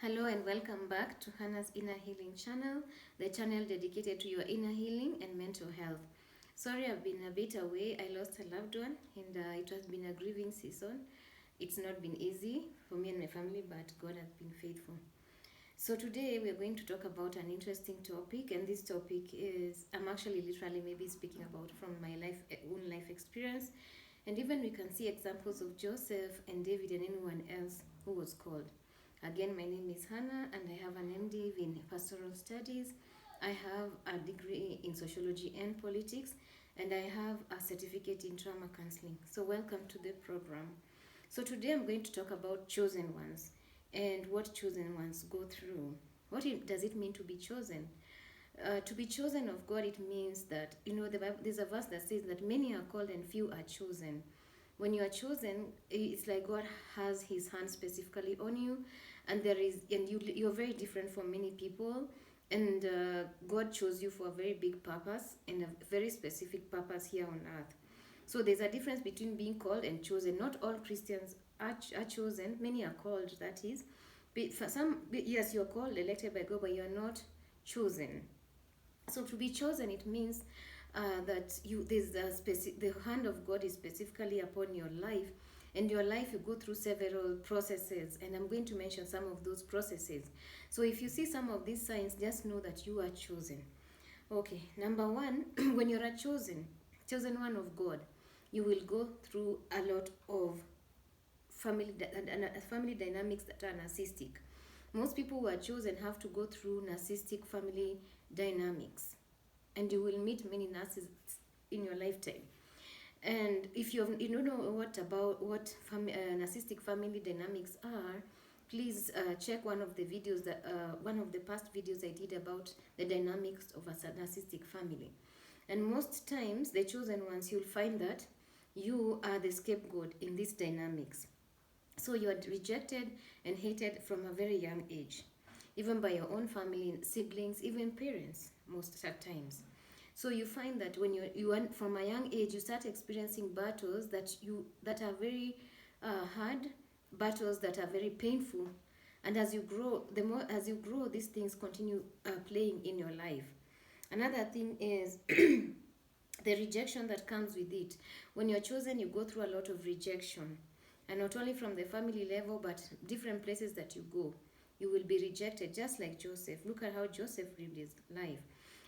Hello and welcome back to Hannah's Inner Healing channel, the channel dedicated to your inner healing and mental health. Sorry, I've been a bit away. I lost a loved one and it has been a grieving season. It's not been easy for me and my family, but God has been faithful. So today we're going to talk about an interesting topic, and this topic is I'm actually literally maybe speaking about from my own life experience, and even we can see examples of Joseph and David and anyone else who was called. Again, my name is Hannah, and I have an MDiv in pastoral studies. I have a degree in sociology and politics, and I have a certificate in trauma counseling. So welcome to the program. So today I'm going to talk about chosen ones and what chosen ones go through. Does it mean to be chosen? To be chosen of God, it means that, there's a verse that says that many are called and few are chosen. When you are chosen, it's like God has his hand specifically on you, and you're very different from many people, and God chose you for a very big purpose and a very specific purpose here on earth. So there's a difference between being called and chosen. Not all Christians are chosen. Many are called, that is. But for some, yes, you're called, elected by God, but you're not chosen. So to be chosen, it means that the hand of God is specifically upon your life, and your life you go through several processes, and I'm going to mention some of those processes. So if you see some of these signs, just know that you are chosen. Okay, number one, when you're a chosen one of God, you will go through a lot of family dynamics that are narcissistic. Most people who are chosen have to go through narcissistic family dynamics, and you will meet many narcissists in your lifetime. And if you don't know narcissistic family dynamics are, please check one of the videos one of the past videos I did about the dynamics of a narcissistic family. And most times, the chosen ones, you'll find that you are the scapegoat in these dynamics. So you are rejected and hated from a very young age, even by your own family, siblings, even parents, most at times. So you find that when from a young age, you start experiencing battles that are very hard, battles that are very painful, and as you grow, these things continue playing in your life. Another thing is the rejection that comes with it. When you're chosen, you go through a lot of rejection, and not only from the family level, but different places that you go, you will be rejected, just like Joseph. Look at how Joseph lived his life.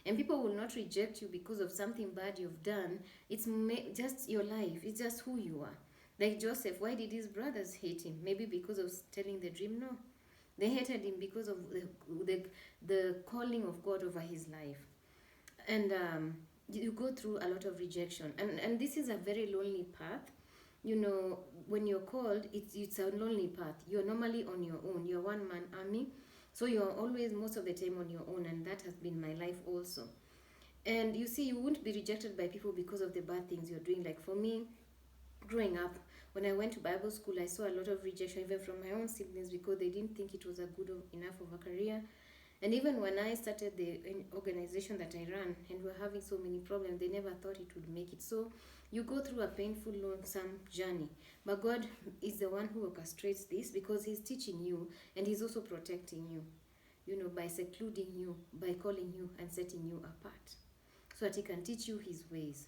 And people will not reject you because of something bad you've done. It's just your life. It's just who you are. Like Joseph, why did his brothers hate him? Maybe because of telling the dream? No. They hated him because of the calling of God over his life. And you go through a lot of rejection. And this is a very lonely path. When you're called, it's a lonely path. You're normally on your own. You're one-man army. So you're always, most of the time, on your own, and that has been my life also. And you see, you won't be rejected by people because of the bad things you're doing. Like for me, growing up, when I went to Bible school, I saw a lot of rejection, even from my own siblings, because they didn't think it was a good enough of a career. And even when I started the organization that I ran, and we're having so many problems, they never thought it would make it. So you go through a painful, lonesome journey. But God is the one who orchestrates this, because he's teaching you, and he's also protecting you, by secluding you, by calling you and setting you apart, so that he can teach you his ways.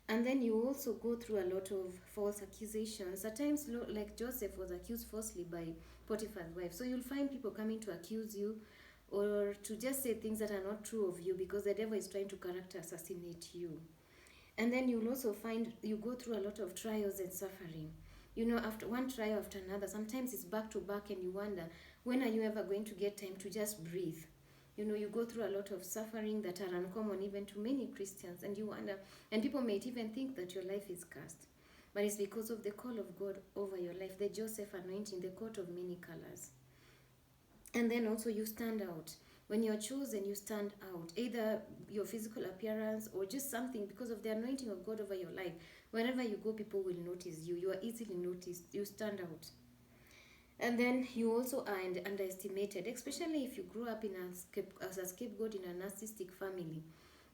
And then you also go through a lot of false accusations. At times, like Joseph was accused falsely by Potiphar's wife. So you'll find people coming to accuse you, or to just say things that are not true of you, because the devil is trying to character assassinate you. And then you'll also find you go through a lot of trials and suffering. After one trial after another, sometimes it's back to back, and you wonder, when are you ever going to get time to just breathe? You go through a lot of suffering that are uncommon even to many Christians, and you wonder, and people may even think that your life is cursed. But it's because of the call of God over your life, the Joseph anointing, the coat of many colors. And then also you stand out. When you're chosen, you stand out. Either your physical appearance or just something, because of the anointing of God over your life. Wherever you go, people will notice you. You are easily noticed. You stand out. And then you also are underestimated, especially if you grew up as a scapegoat in a narcissistic family.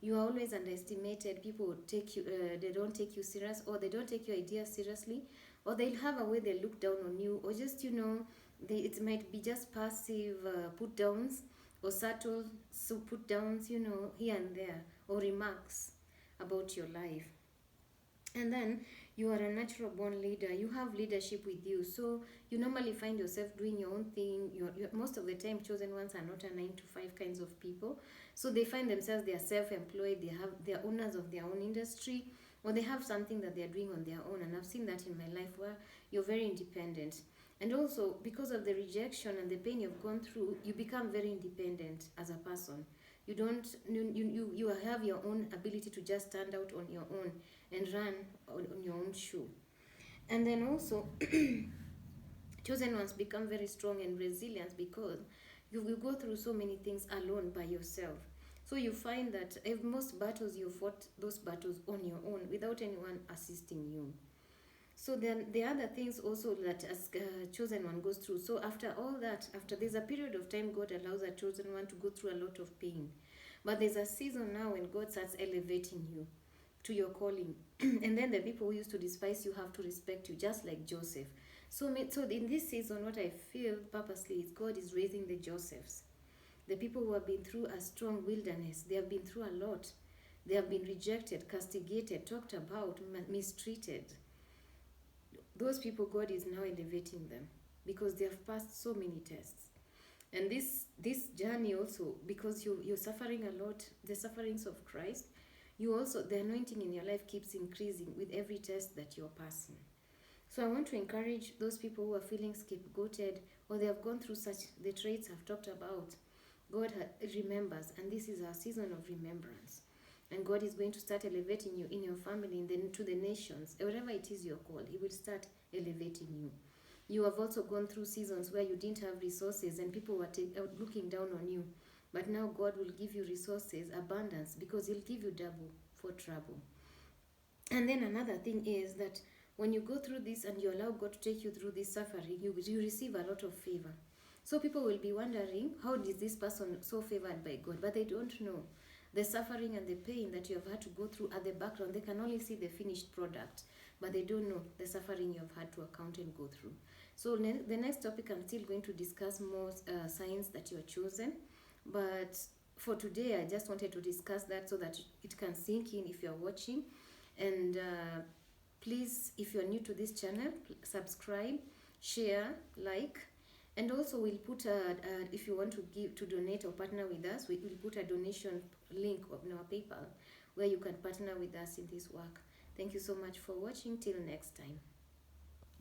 You are always underestimated. People they don't take you serious, or they don't take your ideas seriously, or they'll have a way they look down on you, or just, it might be just passive put downs or subtle put downs, here and there, or remarks about your life. And then you are a natural born leader, you have leadership with you, so you normally find yourself doing your own thing. Most of the time, chosen ones are not a 9 to 5 kinds of people, so they find themselves, they are self-employed, they're owners of their own industry, or they have something that they're doing on their own. And I've seen that in my life, where you're very independent. And also, because of the rejection and the pain you've gone through, you become very independent as a person. You don't you have your own ability to just stand out on your own and run on your own shoe. And then also, chosen ones become very strong and resilient because you will go through so many things alone by yourself. So you find that if most battles you fought those battles on your own without anyone assisting you. So then the other things also that as chosen one goes through. So after all that, after there's a period of time, God allows a chosen one to go through a lot of pain. But there's a season now when God starts elevating you to your calling. And then the people who used to despise you have to respect you, just like Joseph. So in this season, what I feel purposely is God is raising the Josephs. The people who have been through a strong wilderness, they have been through a lot. They have been rejected, castigated, talked about, mistreated. Those people, God is now elevating them because they have passed so many tests. And this journey also, because you're suffering a lot, the sufferings of Christ, you also, the anointing in your life keeps increasing with every test that you're passing. So I want to encourage those people who are feeling scapegoated, or they have gone through such the traits I've talked about. God remembers, and this is our season of remembrance. And God is going to start elevating you in your family, and then to the nations, wherever it is you're called, He will start elevating you. You have also gone through seasons where you didn't have resources and people were looking down on you. But now God will give you resources, abundance, because He'll give you double for trouble. And then another thing is that when you go through this and you allow God to take you through this suffering, you receive a lot of favor. So people will be wondering, how is this person so favored by God? But they don't know. The suffering and the pain that you have had to go through at the background, they can only see the finished product, but they don't know the suffering you have had to account and go through. So the next topic, I'm still going to discuss more signs that you are chosen. But for today, I just wanted to discuss that so that it can sink in if you're watching. And please, if you're new to this channel, subscribe, share, like. And also we'll put if you want to donate or partner with us, we will put a donation link on our PayPal where you can partner with us in this work. Thank you so much for watching. Till next time.